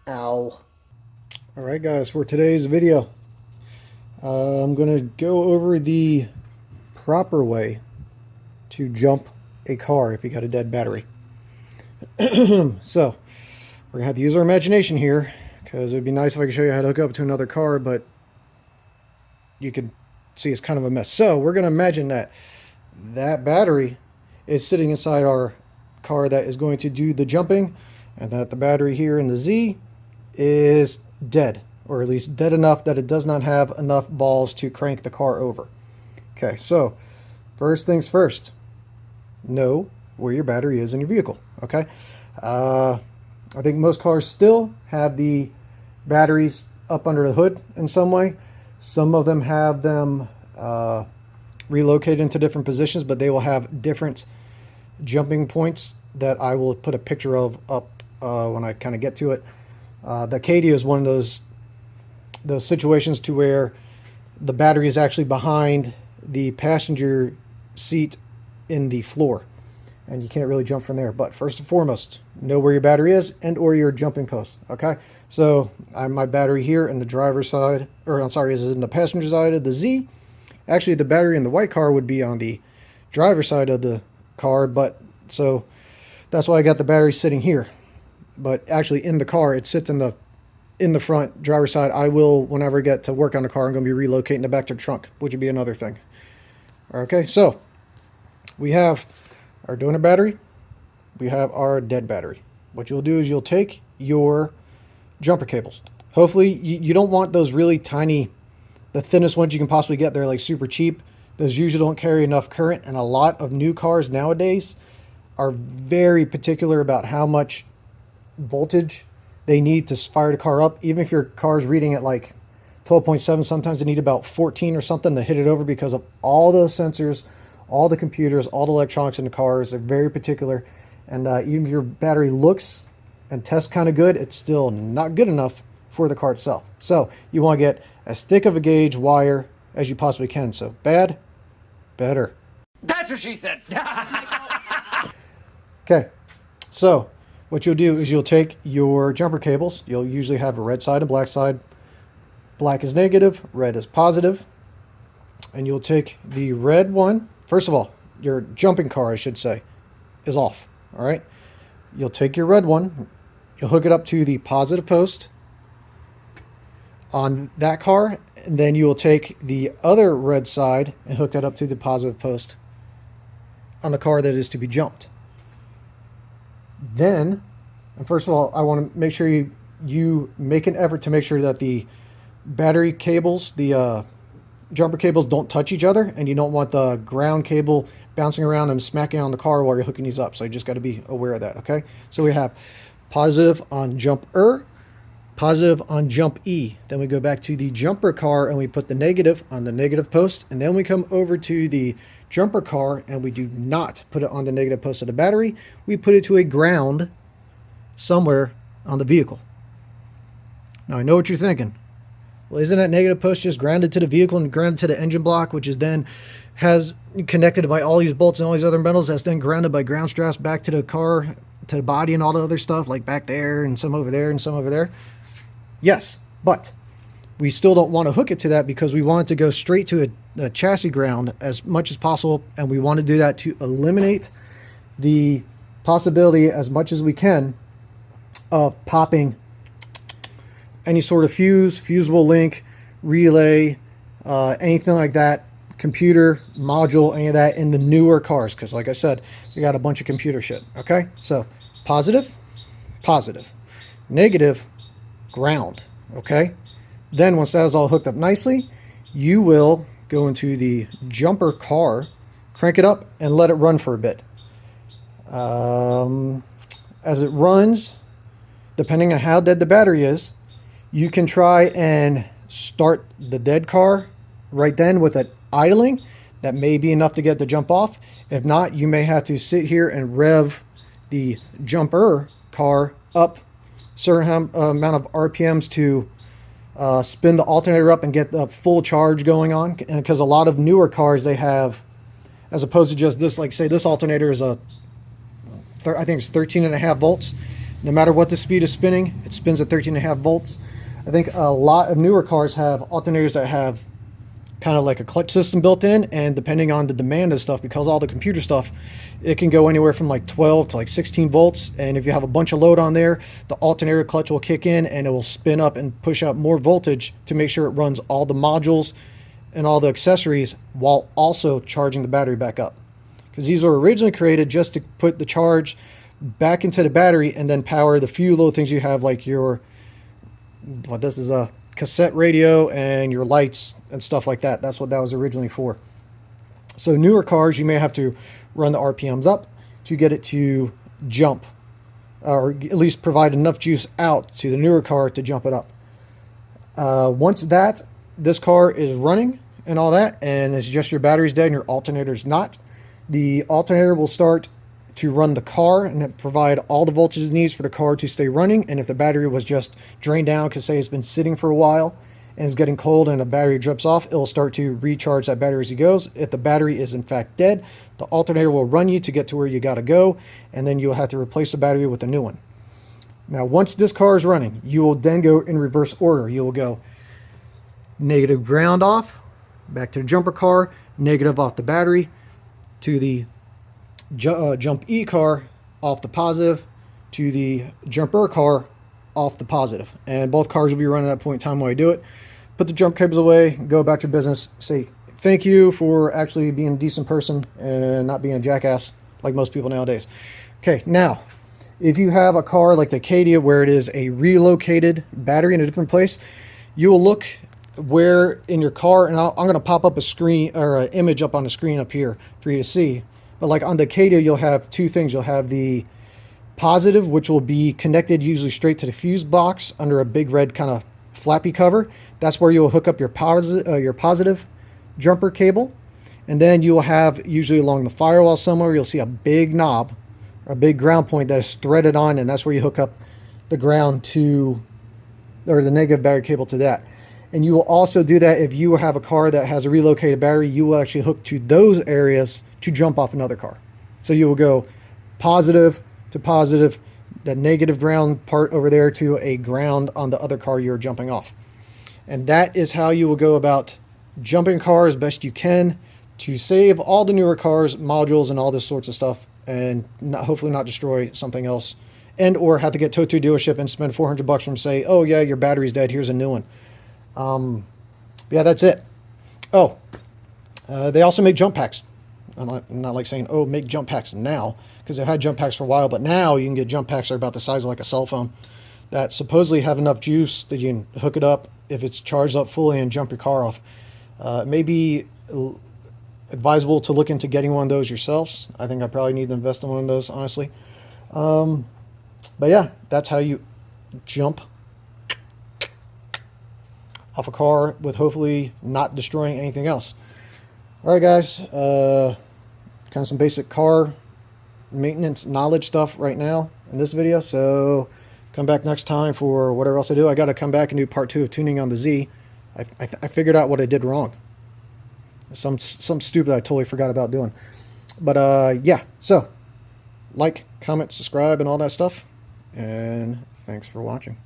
Ow. Alright guys, for today's video, I'm going to go over the proper way to jump a car if you got a dead battery. So, we're going to have to use our imagination here, because it would be nice if I could show you how to hook up to another car, but you can see it's kind of a mess. So, we're going to imagine that battery is sitting inside our car that is going to do the jumping, and that the battery here in the Z is dead, or at least dead enough that it does not have enough balls to crank the car over. Okay, so first things first, know where your battery is in your vehicle. Okay, I think most cars still have the batteries up under the hood in some way. Some of them have them relocated into different positions, but they will have different jumping points that I will put a picture of up when I kind of get to it. The Acadia is one of those situations to where the battery is actually behind the passenger seat in the floor, and you can't really jump from there. But first and foremost, know where your battery is and or your jumping post. Okay, so I have my battery here in the driver's side, or I'm sorry, is in the passenger side of the Z. Actually, the battery in the white car would be on the driver's side of the car, but so that's why I got the battery sitting here. But actually in the car, it sits in the front driver's side. I will, whenever I get to work on the car, I'm going to be relocating it back to the trunk, which would be another thing. Okay, so we have our donor battery. We have our dead battery. What you'll do is you'll take your jumper cables. Hopefully you don't want those really tiny, the thinnest ones you can possibly get. They're like super cheap. Those usually don't carry enough current, and a lot of new cars nowadays are very particular about how much voltage they need to fire the car up. Even if your car's reading at like 12.7, sometimes they need about 14 or something to hit it over, because of all those sensors, all the computers, all the electronics in the cars. They're very particular, and even if your battery looks and tests kind of good, it's still not good enough for the car itself. So you want to get as thick of a gauge wire as you possibly can. So bad, better. That's what she said. Okay, so what you'll do is you'll take your jumper cables. You'll usually have a red side and black side. Black is negative, red is positive. And you'll take the red one. First of all, your jumping car, I should say, is off. All right. You'll take your red one. You'll hook it up to the positive post on that car. And then you will take the other red side and hook that up to the positive post on the car that is to be jumped. Then, and first of all, I want to make sure you make an effort to make sure that the battery cables, the jumper cables, don't touch each other, and you don't want the ground cable bouncing around and smacking on the car while you're hooking these up. So you just got to be aware of that, okay? So we have positive on jumper, positive on jump E. Then we go back to the jumper car and we put the negative on the negative post, and then we come over to the jumper car and we do not put it on the negative post of the battery. We put it to a ground somewhere on the vehicle. Now I know what you're thinking. Well, isn't that negative post just grounded to the vehicle and grounded to the engine block, which is then has connected by all these bolts and all these other metals, that's then grounded by ground straps back to the car, to the body and all the other stuff, like back there and some over there and some over there? Yes, but we still don't want to hook it to that, because we want it to go straight to a chassis ground as much as possible, and we want to do that to eliminate the possibility as much as we can of popping any sort of fuse, fusible link, relay, anything like that, computer, module, any of that in the newer cars, because like I said, you got a bunch of computer shit. Okay, so positive, positive, negative, ground. Okay, then once that is all hooked up nicely, you will go into the jumper car, crank it up, and let it run for a bit. As it runs, depending on how dead the battery is, you can try and start the dead car right then with it idling. That may be enough to get the jump off. If not, you may have to sit here and rev the jumper car up certain amount of RPMs to spin the alternator up and get the full charge going on. And because a lot of newer cars, they have, as opposed to just this, like say this alternator is I think it's 13.5 volts. No matter what the speed is spinning, it spins at 13.5 volts. I think a lot of newer cars have alternators that have kind of like a clutch system built in, and depending on the demand of stuff, because all the computer stuff, it can go anywhere from like 12 to like 16 volts. And if you have a bunch of load on there, the alternator clutch will kick in and it will spin up and push out more voltage to make sure it runs all the modules and all the accessories while also charging the battery back up. Because these were originally created just to put the charge back into the battery and then power the few little things you have, like your, well, this is a cassette radio and your lights and stuff like that. That's what that was originally for. So newer cars, you may have to run the RPMs up to get it to jump, or at least provide enough juice out to the newer car to jump it up. Once this car is running and all that, and it's just your battery's dead and your alternator's not, the alternator will start to run the car and provide all the voltage it needs for the car to stay running. And if the battery was just drained down, because say it's been sitting for a while and it's getting cold and the battery drips off, it'll start to recharge that battery as it goes. If the battery is in fact dead, the alternator will run you to get to where you got to go, and then you'll have to replace the battery with a new one. Now, once this car is running, you will then go in reverse order. You will go negative ground off, back to the jumper car, negative off the battery, to the jump E car off the positive, to the jumper car off the positive. And both cars will be running at that point in time while you do it. Put the jump cables away, go back to business, say thank you for actually being a decent person and not being a jackass like most people nowadays. Okay, now, if you have a car like the Acadia where it is a relocated battery in a different place, you will look where in your car, and I'm going to pop up a screen or an image up on the screen up here for you to see. But like on the Acadia, you'll have two things. You'll have the positive, which will be connected usually straight to the fuse box under a big red kind of flappy cover. That's where you'll hook up your positive jumper cable. And then you'll have, usually along the firewall somewhere, you'll see a big knob, a big ground point that is threaded on, and that's where you hook up the ground to, or the negative battery cable to that. And you will also do that if you have a car that has a relocated battery. You will actually hook to those areas to jump off another car. So you will go positive to positive, that negative ground part over there to a ground on the other car you're jumping off. And that is how you will go about jumping cars best you can to save all the newer cars, modules, and all this sorts of stuff, and hopefully not destroy something else, and or have to get towed to a dealership and spend $400 from, say, oh yeah, your battery's dead, here's a new one. Yeah, that's it. Oh, they also make jump packs. I'm not like saying, oh, make jump packs now, because they've had jump packs for a while, but now you can get jump packs that are about the size of like a cell phone that supposedly have enough juice that you can hook it up if it's charged up fully and jump your car off. It may be advisable to look into getting one of those yourselves. I think I probably need to invest in one of those, honestly. But yeah, that's how you jump off a car with hopefully not destroying anything else. All right, guys, kind of some basic car maintenance knowledge stuff right now in this video. So come back next time for whatever else I do. I got to come back and do part 2 of tuning on the Z. I figured out what I did wrong. Some stupid I totally forgot about doing. But yeah, so like, comment, subscribe, and all that stuff. And thanks for watching.